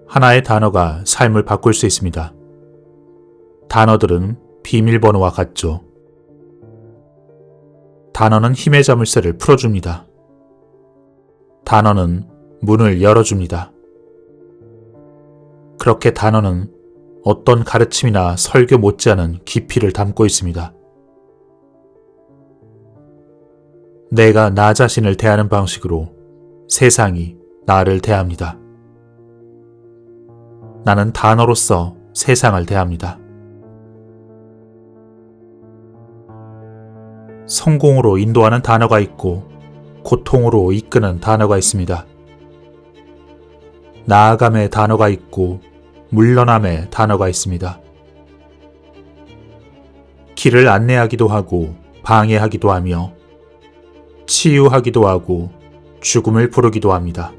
하나의 단어가 삶을 바꿀 수 있습니다. 단어들은 비밀번호와 같죠. 단어는 힘의 자물쇠를 풀어줍니다. 단어는 문을 열어줍니다. 그렇게 단어는 어떤 가르침이나 설교 못지않은 깊이를 담고 있습니다. 내가 나 자신을 대하는 방식으로 세상이 나를 대합니다. 나는 단어로서 세상을 대합니다. 성공으로 인도하는 단어가 있고 고통으로 이끄는 단어가 있습니다. 나아감의 단어가 있고 물러남의 단어가 있습니다. 길을 안내하기도 하고 방해하기도 하며 치유하기도 하고 죽음을 부르기도 합니다.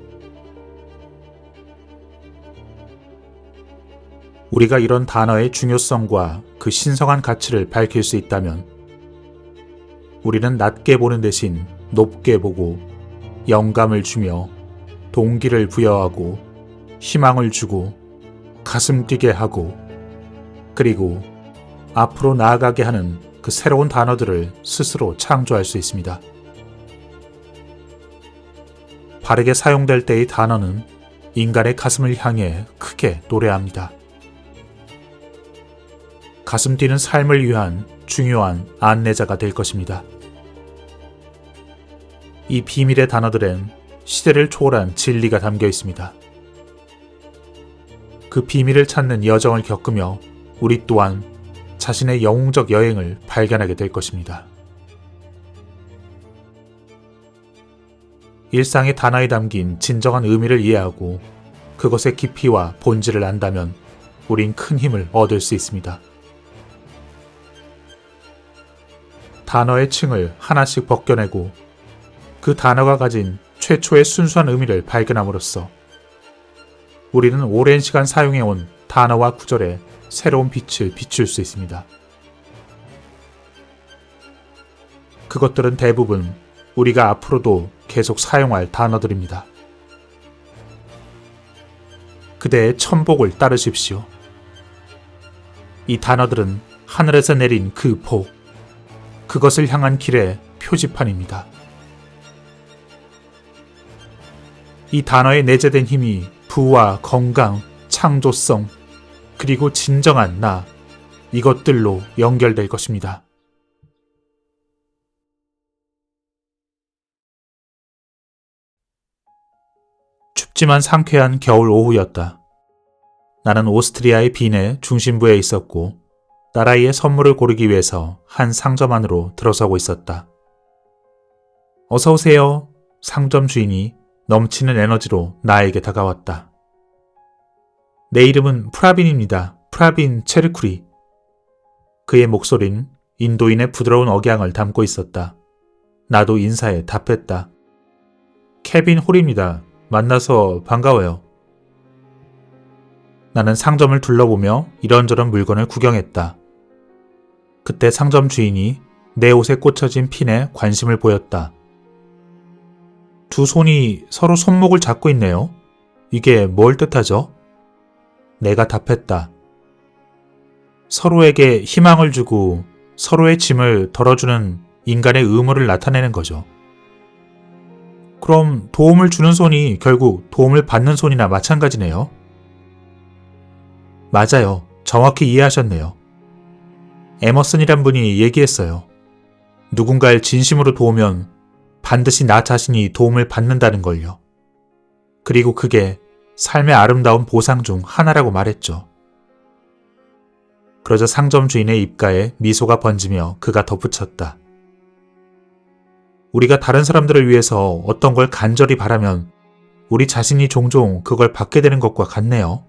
우리가 이런 단어의 중요성과 그 신성한 가치를 밝힐 수 있다면 우리는 낮게 보는 대신 높게 보고 영감을 주며 동기를 부여하고 희망을 주고 가슴 뛰게 하고 그리고 앞으로 나아가게 하는 그 새로운 단어들을 스스로 창조할 수 있습니다. 바르게 사용될 때의 단어는 인간의 가슴을 향해 크게 노래합니다. 가슴 뛰는 삶을 위한 중요한 안내자가 될 것입니다. 이 비밀의 단어들엔 시대를 초월한 진리가 담겨 있습니다. 그 비밀을 찾는 여정을 겪으며 우리 또한 자신의 영웅적 여행을 발견하게 될 것입니다. 일상의 단어에 담긴 진정한 의미를 이해하고 그것의 깊이와 본질을 안다면 우린 큰 힘을 얻을 수 있습니다. 단어의 층을 하나씩 벗겨내고 그 단어가 가진 최초의 순수한 의미를 발견함으로써 우리는 오랜 시간 사용해온 단어와 구절에 새로운 빛을 비출 수 있습니다. 그것들은 대부분 우리가 앞으로도 계속 사용할 단어들입니다. 그대의 천복을 따르십시오. 이 단어들은 하늘에서 내린 그 복, 그것을 향한 길의 표지판입니다. 이 단어에 내재된 힘이 부와 건강, 창조성, 그리고 진정한 나, 이것들로 연결될 것입니다. 춥지만 상쾌한 겨울 오후였다. 나는 오스트리아의 빈의 중심부에 있었고 딸아이의 선물을 고르기 위해서 한 상점 안으로 들어서고 있었다. 어서 오세요. 상점 주인이 넘치는 에너지로 나에게 다가왔다. 내 이름은 프라빈입니다. 프라빈 체르쿠리. 그의 목소린 인도인의 부드러운 억양을 담고 있었다. 나도 인사에 답했다. 케빈 홀입니다. 만나서 반가워요. 나는 상점을 둘러보며 이런저런 물건을 구경했다. 그때 상점 주인이 내 옷에 꽂혀진 핀에 관심을 보였다. 두 손이 서로 손목을 잡고 있네요. 이게 뭘 뜻하죠? 내가 답했다. 서로에게 희망을 주고 서로의 짐을 덜어주는 인간의 의무를 나타내는 거죠. 그럼 도움을 주는 손이 결국 도움을 받는 손이나 마찬가지네요. 맞아요. 정확히 이해하셨네요. 에머슨이란 분이 얘기했어요. 누군가를 진심으로 도우면 반드시 나 자신이 도움을 받는다는 걸요. 그리고 그게 삶의 아름다운 보상 중 하나라고 말했죠. 그러자 상점 주인의 입가에 미소가 번지며 그가 덧붙였다. 우리가 다른 사람들을 위해서 어떤 걸 간절히 바라면 우리 자신이 종종 그걸 받게 되는 것과 같네요.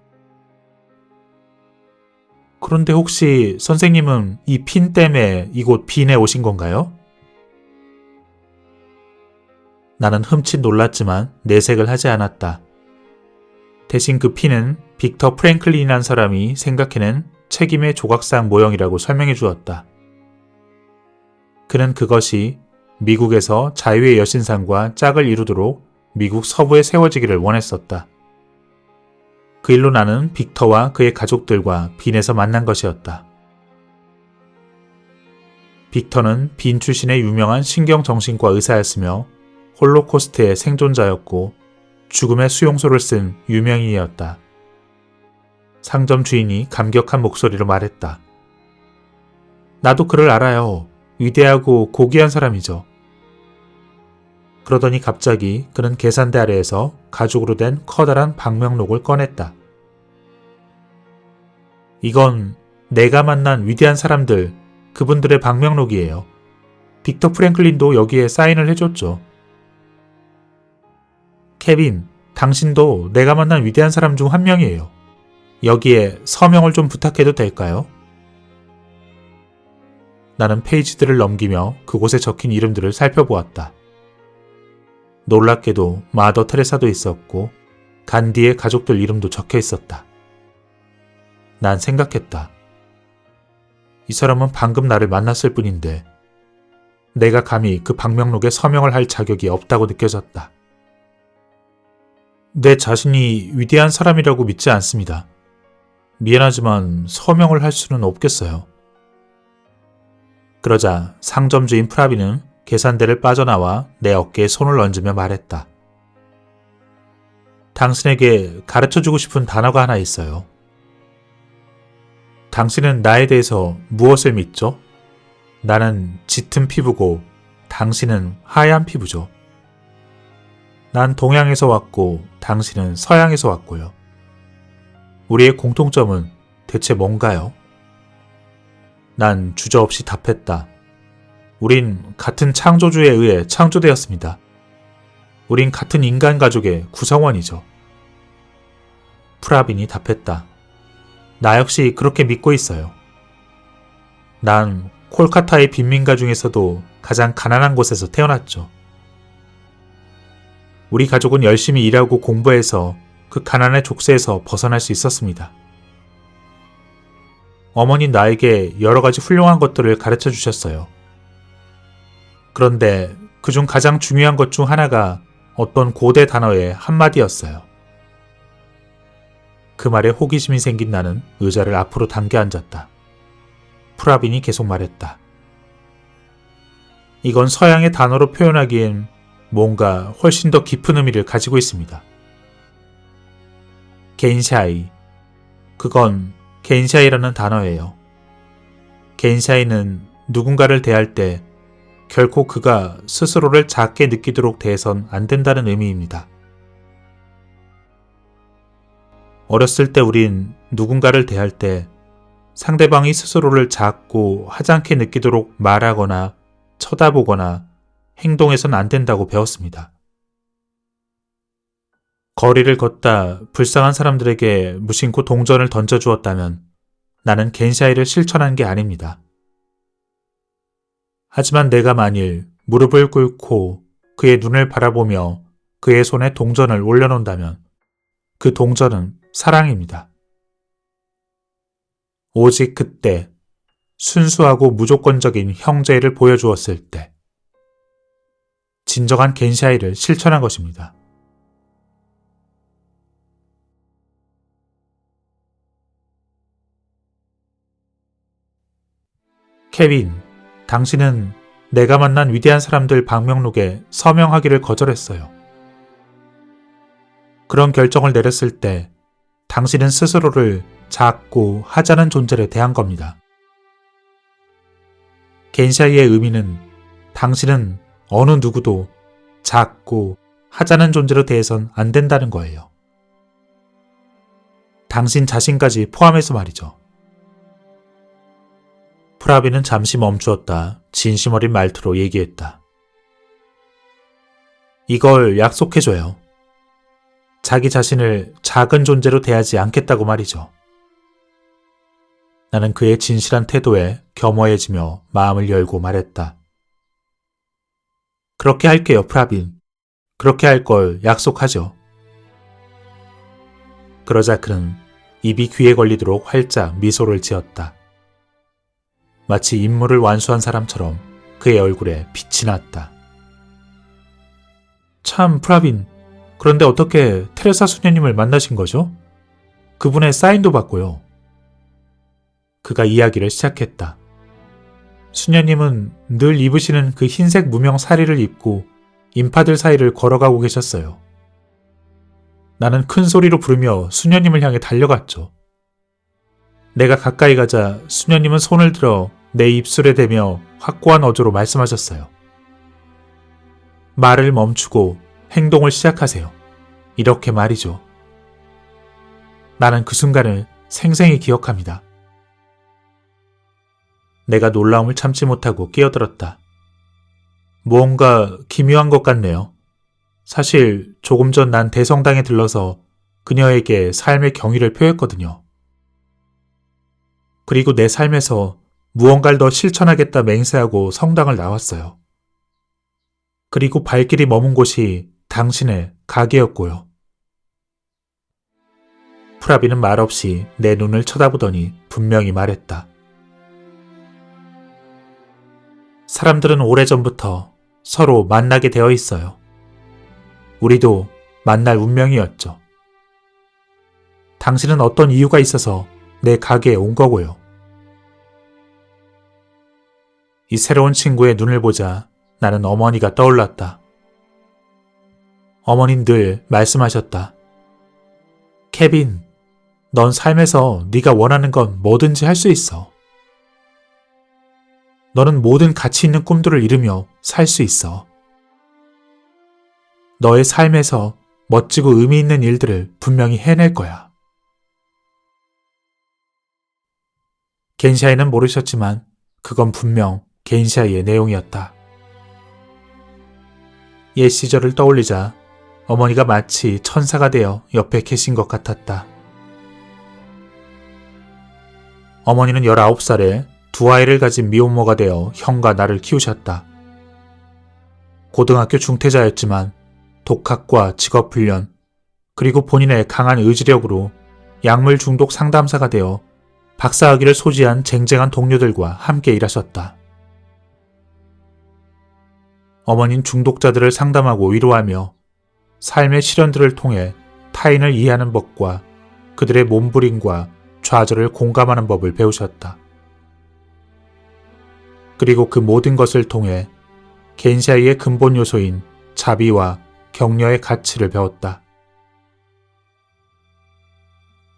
그런데 혹시 선생님은 이 핀 때문에 이곳 빈에 오신 건가요? 나는 흠칫 놀랐지만 내색을 하지 않았다. 대신 그 핀은 빅터 프랭클린이라는 사람이 생각해낸 책임의 조각상 모형이라고 설명해 주었다. 그는 그것이 미국에서 자유의 여신상과 짝을 이루도록 미국 서부에 세워지기를 원했었다. 그 일로 나는 빅터와 그의 가족들과 빈에서 만난 것이었다. 빅터는 빈 출신의 유명한 신경정신과 의사였으며 홀로코스트의 생존자였고 죽음의 수용소를 쓴 유명인이었다. 상점 주인이 감격한 목소리로 말했다. 나도 그를 알아요. 위대하고 고귀한 사람이죠. 그러더니 갑자기 그는 계산대 아래에서 가죽으로 된 커다란 방명록을 꺼냈다. 이건 내가 만난 위대한 사람들, 그분들의 방명록이에요. 빅터 프랭클린도 여기에 사인을 해줬죠. 케빈, 당신도 내가 만난 위대한 사람 중 한 명이에요. 여기에 서명을 좀 부탁해도 될까요? 나는 페이지들을 넘기며 그곳에 적힌 이름들을 살펴보았다. 놀랍게도 마더 테레사도 있었고 간디의 가족들 이름도 적혀 있었다. 난 생각했다. 이 사람은 방금 나를 만났을 뿐인데 내가 감히 그 방명록에 서명을 할 자격이 없다고 느껴졌다. 내 자신이 위대한 사람이라고 믿지 않습니다. 미안하지만 서명을 할 수는 없겠어요. 그러자 상점 주인 프라비는 계산대를 빠져나와 내 어깨에 손을 얹으며 말했다. 당신에게 가르쳐주고 싶은 단어가 하나 있어요. 당신은 나에 대해서 무엇을 믿죠? 나는 짙은 피부고 당신은 하얀 피부죠. 난 동양에서 왔고 당신은 서양에서 왔고요. 우리의 공통점은 대체 뭔가요? 난 주저없이 답했다. 우린 같은 창조주에 의해 창조되었습니다. 우린 같은 인간 가족의 구성원이죠. 프라빈이 답했다. 나 역시 그렇게 믿고 있어요. 난 콜카타의 빈민가 중에서도 가장 가난한 곳에서 태어났죠. 우리 가족은 열심히 일하고 공부해서 그 가난의 족쇄에서 벗어날 수 있었습니다. 어머니는 나에게 여러 가지 훌륭한 것들을 가르쳐 주셨어요. 그런데 그중 가장 중요한 것 중 하나가 어떤 고대 단어의 한마디였어요. 그 말에 호기심이 생긴 나는 의자를 앞으로 당겨 앉았다. 프라빈이 계속 말했다. 이건 서양의 단어로 표현하기엔 뭔가 훨씬 더 깊은 의미를 가지고 있습니다. 겐샤이. 그건 겐샤이라는 단어예요. 겐샤이는 누군가를 대할 때 결코 그가 스스로를 작게 느끼도록 대해선 안 된다는 의미입니다. 어렸을 때 우린 누군가를 대할 때 상대방이 스스로를 작고 하찮게 느끼도록 말하거나 쳐다보거나 행동해선 안 된다고 배웠습니다. 거리를 걷다 불쌍한 사람들에게 무심코 동전을 던져주었다면 나는 겐샤이를 실천한 게 아닙니다. 하지만 내가 만일 무릎을 꿇고 그의 눈을 바라보며 그의 손에 동전을 올려놓는다면 그 동전은 사랑입니다. 오직 그때 순수하고 무조건적인 형제를 보여주었을 때 진정한 겐샤이를 실천한 것입니다. 케빈, 당신은 내가 만난 위대한 사람들 방명록에 서명하기를 거절했어요. 그런 결정을 내렸을 때 당신은 스스로를 작고 하찮은 존재로 대한 겁니다. 겐샤이의 의미는 당신은 어느 누구도 작고 하찮은 존재로 대해선 안 된다는 거예요. 당신 자신까지 포함해서 말이죠. 프라비는 잠시 멈추었다 진심 어린 말투로 얘기했다. 이걸 약속해줘요. 자기 자신을 작은 존재로 대하지 않겠다고 말이죠. 나는 그의 진실한 태도에 겸허해지며 마음을 열고 말했다. 그렇게 할게요, 프라빈. 그렇게 할 걸 약속하죠. 그러자 그는 입이 귀에 걸리도록 활짝 미소를 지었다. 마치 임무를 완수한 사람처럼 그의 얼굴에 빛이 났다. 참, 프라빈. 그런데 어떻게 테레사 수녀님을 만나신 거죠? 그분의 사인도 받고요. 그가 이야기를 시작했다. 수녀님은 늘 입으시는 그 흰색 무명 사리를 입고 인파들 사이를 걸어가고 계셨어요. 나는 큰 소리로 부르며 수녀님을 향해 달려갔죠. 내가 가까이 가자 수녀님은 손을 들어 내 입술에 대며 확고한 어조로 말씀하셨어요. 말을 멈추고 행동을 시작하세요. 이렇게 말이죠. 나는 그 순간을 생생히 기억합니다. 내가 놀라움을 참지 못하고 끼어들었다. 무언가 기묘한 것 같네요. 사실 조금 전 난 대성당에 들러서 그녀에게 삶의 경위를 표했거든요. 그리고 내 삶에서 무언가를 더 실천하겠다 맹세하고 성당을 나왔어요. 그리고 발길이 머문 곳이 당신의 가게였고요. 프라비는 말없이 내 눈을 쳐다보더니 분명히 말했다. 사람들은 오래전부터 서로 만나게 되어 있어요. 우리도 만날 운명이었죠. 당신은 어떤 이유가 있어서 내 가게에 온 거고요. 이 새로운 친구의 눈을 보자 나는 어머니가 떠올랐다. 어머니는 늘 말씀하셨다. 케빈, 넌 삶에서 네가 원하는 건 뭐든지 할 수 있어. 너는 모든 가치 있는 꿈들을 이루며 살 수 있어. 너의 삶에서 멋지고 의미 있는 일들을 분명히 해낼 거야. 겐샤이는 모르셨지만 그건 분명 겐샤이의 내용이었다. 옛 시절을 떠올리자 어머니가 마치 천사가 되어 옆에 계신 것 같았다. 어머니는 19살에 두 아이를 가진 미혼모가 되어 형과 나를 키우셨다. 고등학교 중퇴자였지만 독학과 직업훈련, 그리고 본인의 강한 의지력으로 약물 중독 상담사가 되어 박사학위를 소지한 쟁쟁한 동료들과 함께 일하셨다. 어머니는 중독자들을 상담하고 위로하며 삶의 시련들을 통해 타인을 이해하는 법과 그들의 몸부림과 좌절을 공감하는 법을 배우셨다. 그리고 그 모든 것을 통해 겐샤이의 근본 요소인 자비와 격려의 가치를 배웠다.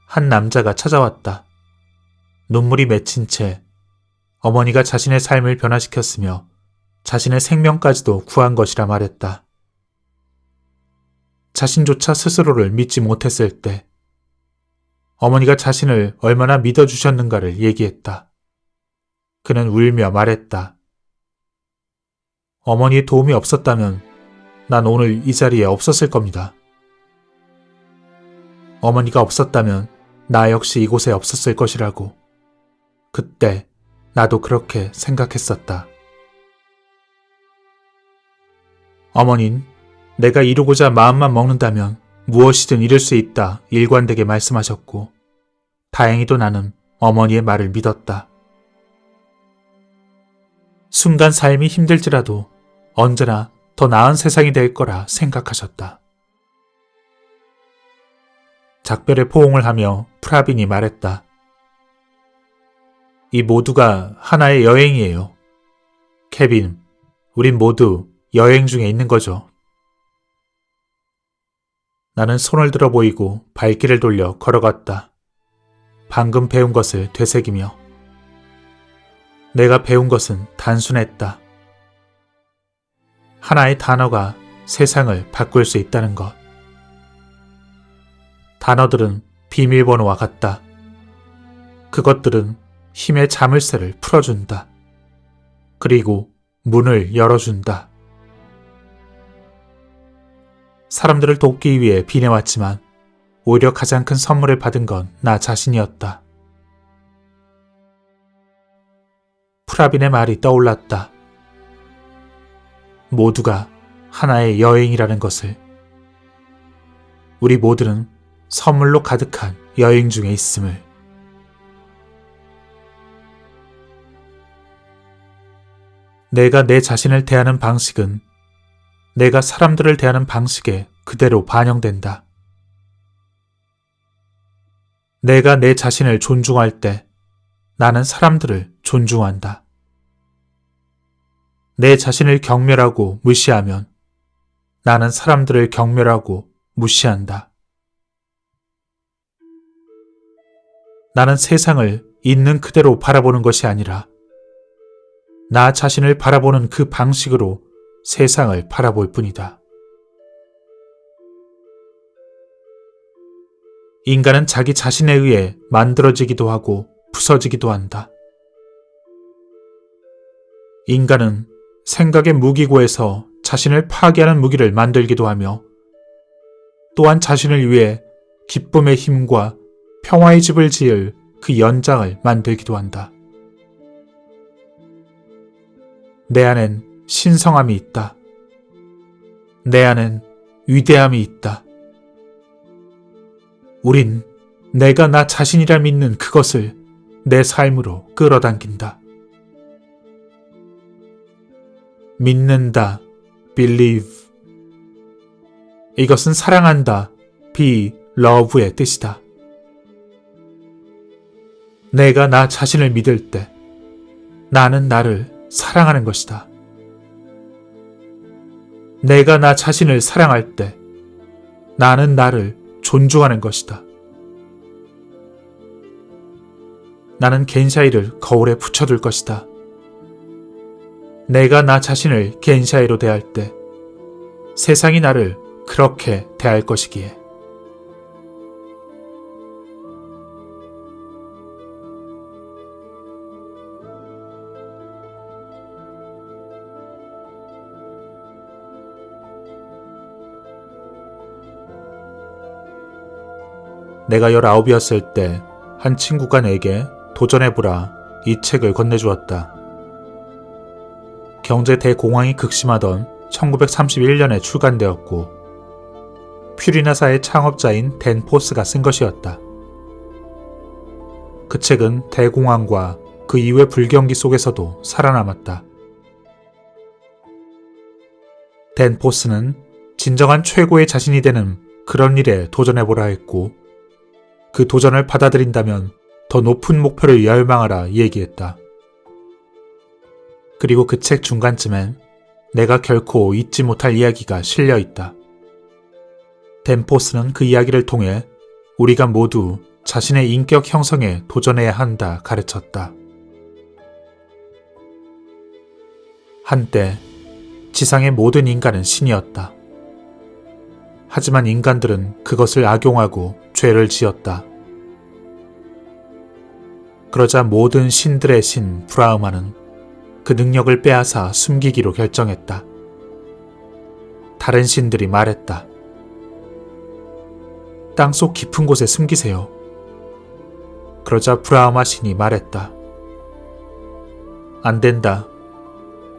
한 남자가 찾아왔다. 눈물이 맺힌 채 어머니가 자신의 삶을 변화시켰으며 자신의 생명까지도 구한 것이라 말했다. 자신조차 스스로를 믿지 못했을 때 어머니가 자신을 얼마나 믿어주셨는가를 얘기했다. 그는 울며 말했다. 어머니의 도움이 없었다면 난 오늘 이 자리에 없었을 겁니다. 어머니가 없었다면 나 역시 이곳에 없었을 것이라고. 그때 나도 그렇게 생각했었다. 어머닌 내가 이루고자 마음만 먹는다면 무엇이든 이룰 수 있다 일관되게 말씀하셨고 다행히도 나는 어머니의 말을 믿었다. 순간 삶이 힘들지라도 언제나 더 나은 세상이 될 거라 생각하셨다. 작별의 포옹을 하며 프라빈이 말했다. 이 모두가 하나의 여행이에요. 케빈, 우린 모두 여행 중에 있는 거죠. 나는 손을 들어 보이고 발길을 돌려 걸어갔다. 방금 배운 것을 되새기며. 내가 배운 것은 단순했다. 하나의 단어가 세상을 바꿀 수 있다는 것. 단어들은 비밀번호와 같다. 그것들은 힘의 자물쇠를 풀어준다. 그리고 문을 열어준다. 사람들을 돕기 위해 빚내왔지만 오히려 가장 큰 선물을 받은 건 나 자신이었다. 프라빈의 말이 떠올랐다. 모두가 하나의 여행이라는 것을. 우리 모두는 선물로 가득한 여행 중에 있음을. 내가 내 자신을 대하는 방식은 내가 사람들을 대하는 방식에 그대로 반영된다. 내가 내 자신을 존중할 때 나는 사람들을 존중한다. 내 자신을 경멸하고 무시하면 나는 사람들을 경멸하고 무시한다. 나는 세상을 있는 그대로 바라보는 것이 아니라 나 자신을 바라보는 그 방식으로 세상을 바라볼 뿐이다. 인간은 자기 자신에 의해 만들어지기도 하고 부서지기도 한다. 인간은 생각의 무기고에서 자신을 파괴하는 무기를 만들기도 하며 또한 자신을 위해 기쁨의 힘과 평화의 집을 지을 그 연장을 만들기도 한다. 내 안엔 신성함이 있다. 내 안엔 위대함이 있다. 우린 내가 나 자신이라 믿는 그것을 내 삶으로 끌어당긴다. 믿는다, believe. 이것은 사랑한다, be love의 뜻이다. 내가 나 자신을 믿을 때 나는 나를 사랑하는 것이다. 내가 나 자신을 사랑할 때 나는 나를 존중하는 것이다. 나는 겐샤이를 거울에 붙여둘 것이다. 내가 나 자신을 겐샤이로 대할 때 세상이 나를 그렇게 대할 것이기에. 내가 19이었을 때 한 친구가 내게 도전해보라 이 책을 건네주었다. 경제 대공황이 극심하던 1931년에 출간되었고 퓨리나사의 창업자인 댄 포스가 쓴 것이었다. 그 책은 대공황과 그 이후의 불경기 속에서도 살아남았다. 댄 포스는 진정한 최고의 자신이 되는 그런 일에 도전해보라 했고 그 도전을 받아들인다면 더 높은 목표를 열망하라 얘기했다. 그리고 그 책 중간쯤엔 내가 결코 잊지 못할 이야기가 실려 있다. 댄 포스는 그 이야기를 통해 우리가 모두 자신의 인격 형성에 도전해야 한다 가르쳤다. 한때 지상의 모든 인간은 신이었다. 하지만 인간들은 그것을 악용하고 죄를 지었다. 그러자 모든 신들의 신 브라흐마는 그 능력을 빼앗아 숨기기로 결정했다. 다른 신들이 말했다. 땅속 깊은 곳에 숨기세요. 그러자 브라흐마 신이 말했다. 안 된다.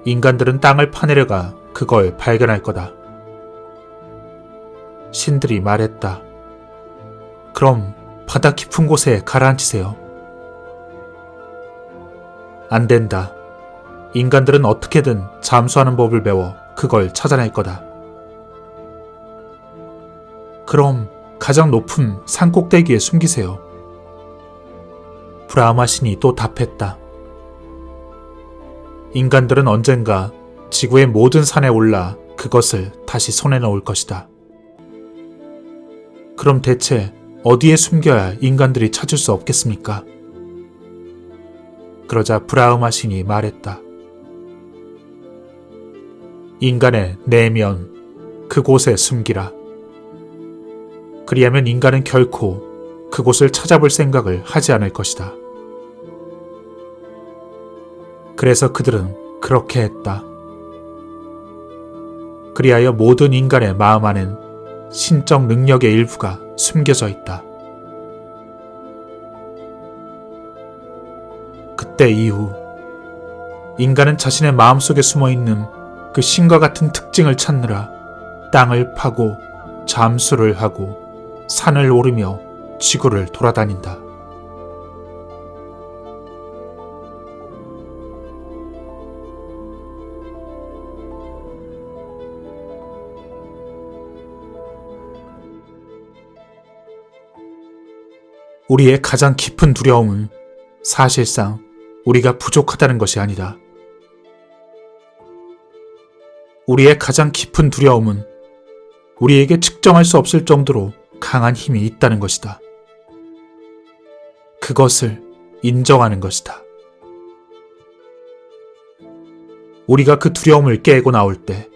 인간들은 땅을 파내려가 그걸 발견할 거다. 신들이 말했다. 그럼 바다 깊은 곳에 가라앉히세요. 안 된다. 인간들은 어떻게든 잠수하는 법을 배워 그걸 찾아낼 거다. 그럼 가장 높은 산 꼭대기에 숨기세요. 브라흐마 신이 또 답했다. 인간들은 언젠가 지구의 모든 산에 올라 그것을 다시 손에 넣을 것이다. 그럼 대체 어디에 숨겨야 인간들이 찾을 수 없겠습니까? 그러자 브라흐마 신이 말했다. 인간의 내면, 그곳에 숨기라. 그리하면 인간은 결코 그곳을 찾아볼 생각을 하지 않을 것이다. 그래서 그들은 그렇게 했다. 그리하여 모든 인간의 마음 안엔 신적 능력의 일부가 숨겨져 있다. 그때 이후 인간은 자신의 마음속에 숨어있는 그 신과 같은 특징을 찾느라 땅을 파고 잠수를 하고 산을 오르며 지구를 돌아다닌다. 우리의 가장 깊은 두려움은 사실상 우리가 부족하다는 것이 아니다. 우리의 가장 깊은 두려움은 우리에게 측정할 수 없을 정도로 강한 힘이 있다는 것이다. 그것을 인정하는 것이다. 우리가 그 두려움을 깨고 나올 때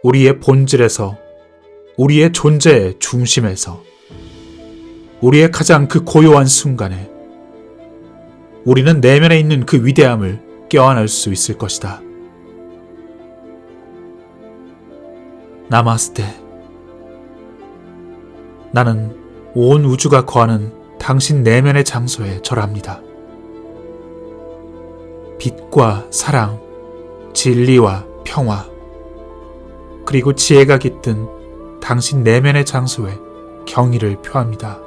우리의 본질에서, 우리의 존재의 중심에서, 우리의 가장 그 고요한 순간에 우리는 내면에 있는 그 위대함을 껴안을 수 있을 것이다. 나마스테. 나는 온 우주가 거하는 당신 내면의 장소에 절합니다. 빛과 사랑, 진리와 평화, 그리고 지혜가 깃든 당신 내면의 장소에 경의를 표합니다.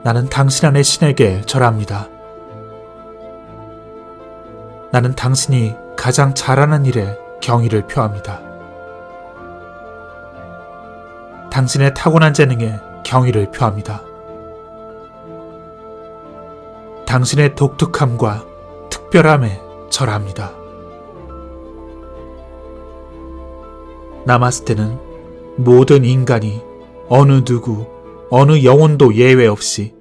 나는 당신 안의 신에게 절합니다. 나는 당신이 가장 잘하는 일에 경의를 표합니다. 당신의 타고난 재능에 경의를 표합니다. 당신의 독특함과 특별함에 절합니다. 나마스테는 모든 인간이 어느 누구, 어느 영혼도 예외 없이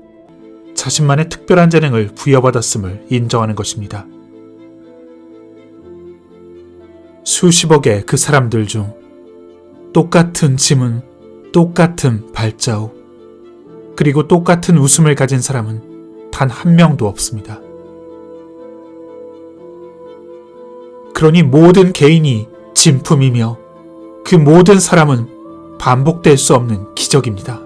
자신만의 특별한 재능을 부여받았음을 인정하는 것입니다. 수십억의 그 사람들 중 똑같은 지문, 똑같은 발자국, 그리고 똑같은 웃음을 가진 사람은 단 한 명도 없습니다. 그러니 모든 개인이 진품이며 그 모든 사람은 반복될 수 없는 기적입니다.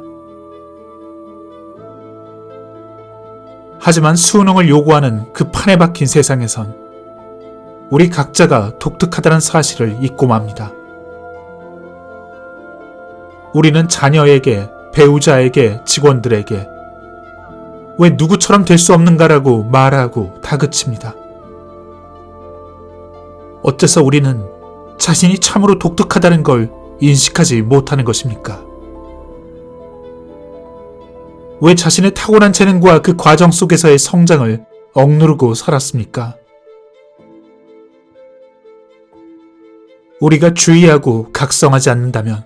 하지만 수능을 요구하는 그 판에 박힌 세상에선 우리 각자가 독특하다는 사실을 잊고 맙니다. 우리는 자녀에게, 배우자에게, 직원들에게 왜 누구처럼 될 수 없는가라고 말하고 다그칩니다. 어째서 우리는 자신이 참으로 독특하다는 걸 인식하지 못하는 것입니까? 왜 자신의 타고난 재능과 그 과정 속에서의 성장을 억누르고 살았습니까? 우리가 주의하고 각성하지 않는다면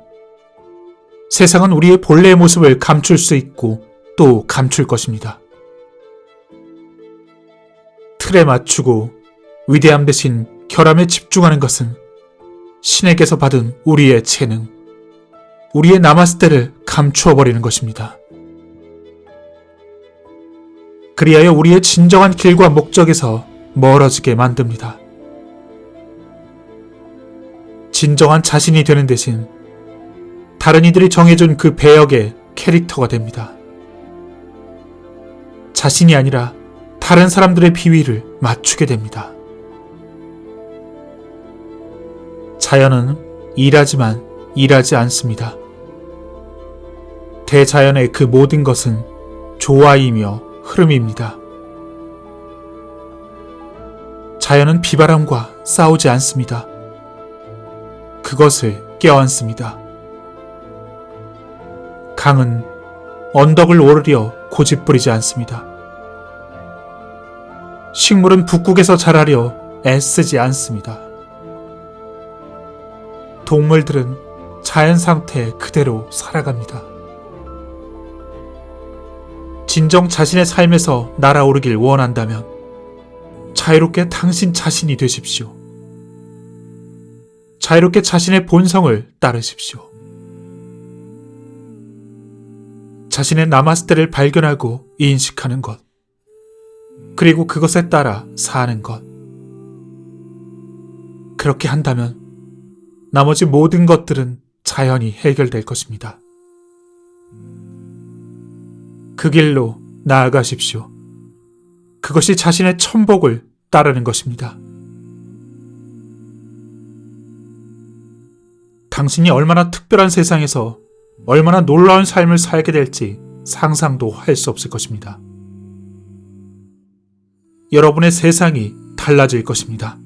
세상은 우리의 본래의 모습을 감출 수 있고 또 감출 것입니다. 틀에 맞추고 위대함 대신 결함에 집중하는 것은 신에게서 받은 우리의 재능, 우리의 나마스테를 감추어버리는 것입니다. 그리하여 우리의 진정한 길과 목적에서 멀어지게 만듭니다. 진정한 자신이 되는 대신 다른 이들이 정해준 그 배역의 캐릭터가 됩니다. 자신이 아니라 다른 사람들의 비위를 맞추게 됩니다. 자연은 일하지만 일하지 않습니다. 대자연의 그 모든 것은 조화이며 흐름입니다. 자연은 비바람과 싸우지 않습니다. 그것을 껴안습니다. 강은 언덕을 오르려 고집부리지 않습니다. 식물은 북극에서 자라려 애쓰지 않습니다. 동물들은 자연 상태 그대로 살아갑니다. 진정 자신의 삶에서 날아오르길 원한다면 자유롭게 당신 자신이 되십시오. 자유롭게 자신의 본성을 따르십시오. 자신의 나마스테를 발견하고 인식하는 것, 그리고 그것에 따라 사는 것. 그렇게 한다면 나머지 모든 것들은 자연히 해결될 것입니다. 그 길로 나아가십시오. 그것이 자신의 천복을 따르는 것입니다. 당신이 얼마나 특별한 세상에서 얼마나 놀라운 삶을 살게 될지 상상도 할 수 없을 것입니다. 여러분의 세상이 달라질 것입니다.